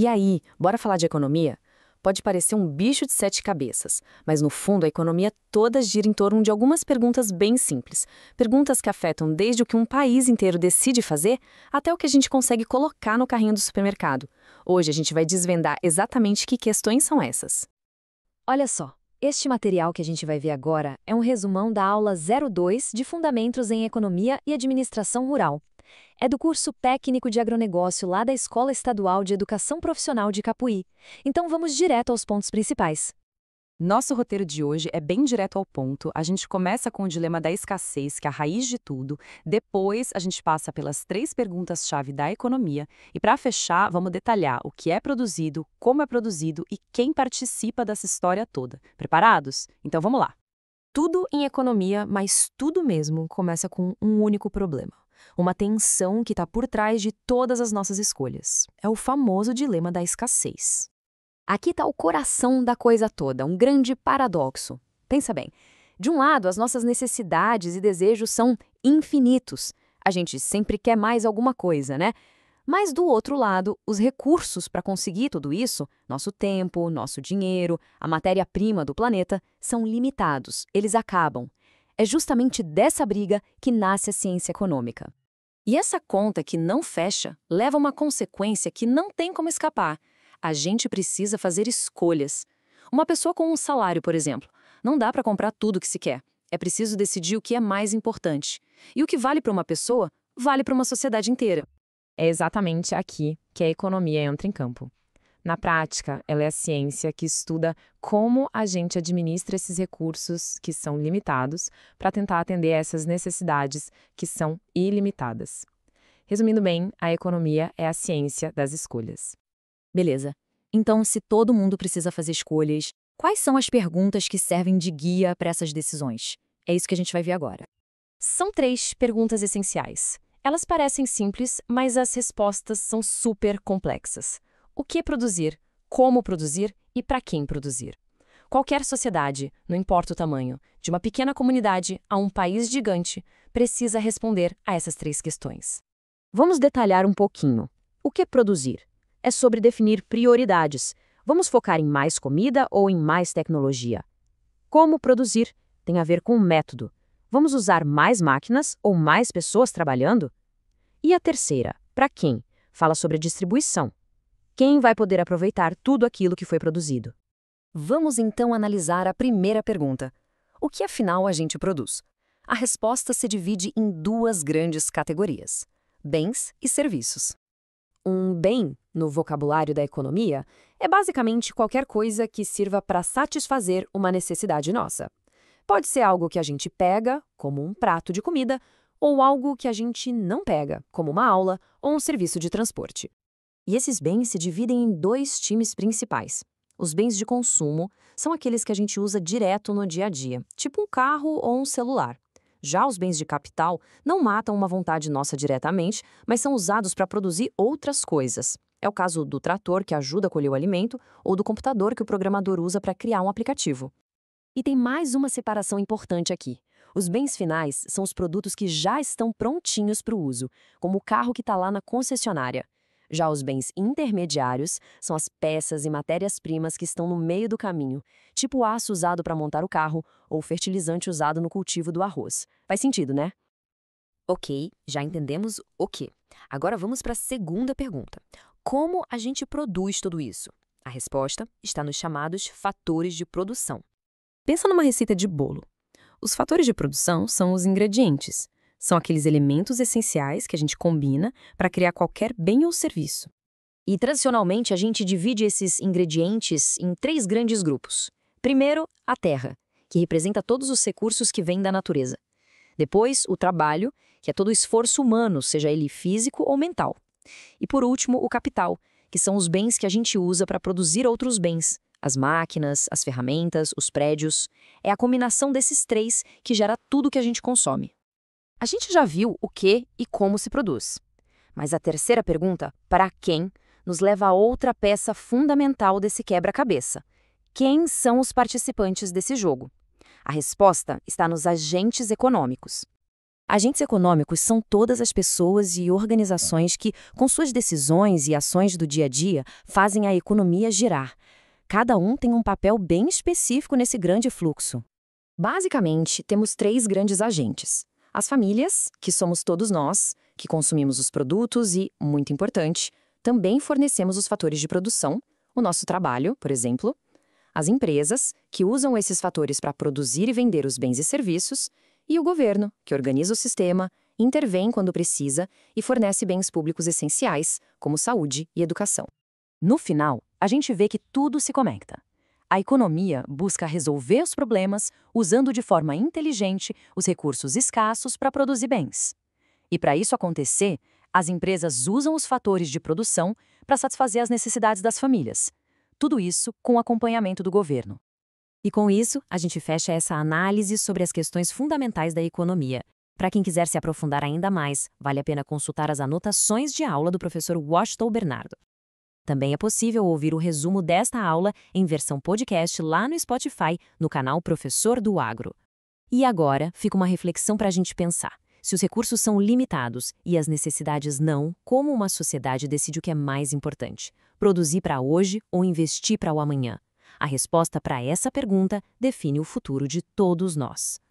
E aí, bora falar de economia? Pode parecer um bicho de sete cabeças, mas no fundo a economia toda gira em torno de algumas perguntas bem simples. Perguntas que afetam desde o que um país inteiro decide fazer até o que a gente consegue colocar no carrinho do supermercado. Hoje a gente vai desvendar exatamente que questões são essas. Olha só, este material que a gente vai ver agora é um resumão da aula 02 de Fundamentos em Economia e Administração Rural. É do curso técnico de agronegócio lá da Escola Estadual de Educação Profissional de Capuí. Então vamos direto aos pontos principais. Nosso roteiro de hoje é bem direto ao ponto. A gente começa com o dilema da escassez, que é a raiz de tudo. Depois, a gente passa pelas 3 perguntas-chave da economia. E para fechar, vamos detalhar o que é produzido, como é produzido e quem participa dessa história toda. Preparados? Então vamos lá. Tudo em economia, mas tudo mesmo, começa com um único problema. Uma tensão que está por trás de todas as nossas escolhas. É o famoso dilema da escassez. Aqui está o coração da coisa toda, um grande paradoxo. Pensa bem, de um lado, as nossas necessidades e desejos são infinitos. A gente sempre quer mais alguma coisa, né? Mas do outro lado, os recursos para conseguir tudo isso, nosso tempo, nosso dinheiro, a matéria-prima do planeta, são limitados, eles acabam. É justamente dessa briga que nasce a ciência econômica. E essa conta que não fecha leva a uma consequência que não tem como escapar. A gente precisa fazer escolhas. Uma pessoa com um salário, por exemplo, não dá para comprar tudo o que se quer. É preciso decidir o que é mais importante. E o que vale para uma pessoa, vale para uma sociedade inteira. É exatamente aqui que a economia entra em campo. Na prática, ela é a ciência que estuda como a gente administra esses recursos que são limitados para tentar atender essas necessidades que são ilimitadas. Resumindo bem, a economia é a ciência das escolhas. Beleza. Então, se todo mundo precisa fazer escolhas, quais são as perguntas que servem de guia para essas decisões? É isso que a gente vai ver agora. São 3 perguntas essenciais. Elas parecem simples, mas as respostas são super complexas. O que produzir, como produzir e para quem produzir? Qualquer sociedade, não importa o tamanho, de uma pequena comunidade a um país gigante, precisa responder a essas 3 questões. Vamos detalhar um pouquinho. O que produzir? É sobre definir prioridades. Vamos focar em mais comida ou em mais tecnologia? Como produzir? Tem a ver com o método. Vamos usar mais máquinas ou mais pessoas trabalhando? E a terceira, para quem? Fala sobre a distribuição. Quem vai poder aproveitar tudo aquilo que foi produzido? Vamos então analisar a primeira pergunta. O que afinal a gente produz? A resposta se divide em 2 grandes categorias: bens e serviços. Um bem, no vocabulário da economia, é basicamente qualquer coisa que sirva para satisfazer uma necessidade nossa. Pode ser algo que a gente pega, como um prato de comida, ou algo que a gente não pega, como uma aula ou um serviço de transporte. E esses bens se dividem em 2 times principais. Os bens de consumo são aqueles que a gente usa direto no dia a dia, tipo um carro ou um celular. Já os bens de capital não matam uma vontade nossa diretamente, mas são usados para produzir outras coisas. É o caso do trator, que ajuda a colher o alimento, ou do computador, que o programador usa para criar um aplicativo. E tem mais uma separação importante aqui. Os bens finais são os produtos que já estão prontinhos para o uso, como o carro que está lá na concessionária. Já os bens intermediários são as peças e matérias-primas que estão no meio do caminho, tipo o aço usado para montar o carro ou o fertilizante usado no cultivo do arroz. Faz sentido, né? Ok, já entendemos o quê. Agora vamos para a segunda pergunta. Como a gente produz tudo isso? A resposta está nos chamados fatores de produção. Pensa numa receita de bolo. Os fatores de produção são os ingredientes. São aqueles elementos essenciais que a gente combina para criar qualquer bem ou serviço. E, tradicionalmente, a gente divide esses ingredientes em 3 grandes grupos. Primeiro, a terra, que representa todos os recursos que vêm da natureza. Depois, o trabalho, que é todo o esforço humano, seja ele físico ou mental. E, por último, o capital, que são os bens que a gente usa para produzir outros bens. As máquinas, as ferramentas, os prédios. É a combinação desses 3 que gera tudo que a gente consome. A gente já viu o que e como se produz. Mas a terceira pergunta, para quem, nos leva a outra peça fundamental desse quebra-cabeça. Quem são os participantes desse jogo? A resposta está nos agentes econômicos. Agentes econômicos são todas as pessoas e organizações que, com suas decisões e ações do dia a dia, fazem a economia girar. Cada um tem um papel bem específico nesse grande fluxo. Basicamente, temos 3 grandes agentes. As famílias, que somos todos nós, que consumimos os produtos e, muito importante, também fornecemos os fatores de produção, o nosso trabalho, por exemplo. As empresas, que usam esses fatores para produzir e vender os bens e serviços, e o governo, que organiza o sistema, intervém quando precisa e fornece bens públicos essenciais, como saúde e educação. No final, a gente vê que tudo se conecta. A economia busca resolver os problemas usando de forma inteligente os recursos escassos para produzir bens. E para isso acontecer, as empresas usam os fatores de produção para satisfazer as necessidades das famílias. Tudo isso com acompanhamento do governo. E com isso, a gente fecha essa análise sobre as questões fundamentais da economia. Para quem quiser se aprofundar ainda mais, vale a pena consultar as anotações de aula do professor Washington Bernardo. Também é possível ouvir o resumo desta aula em versão podcast lá no Spotify, no canal Professor do Agro. E agora, fica uma reflexão para a gente pensar. Se os recursos são limitados e as necessidades não, como uma sociedade decide o que é mais importante? Produzir para hoje ou investir para o amanhã? A resposta para essa pergunta define o futuro de todos nós.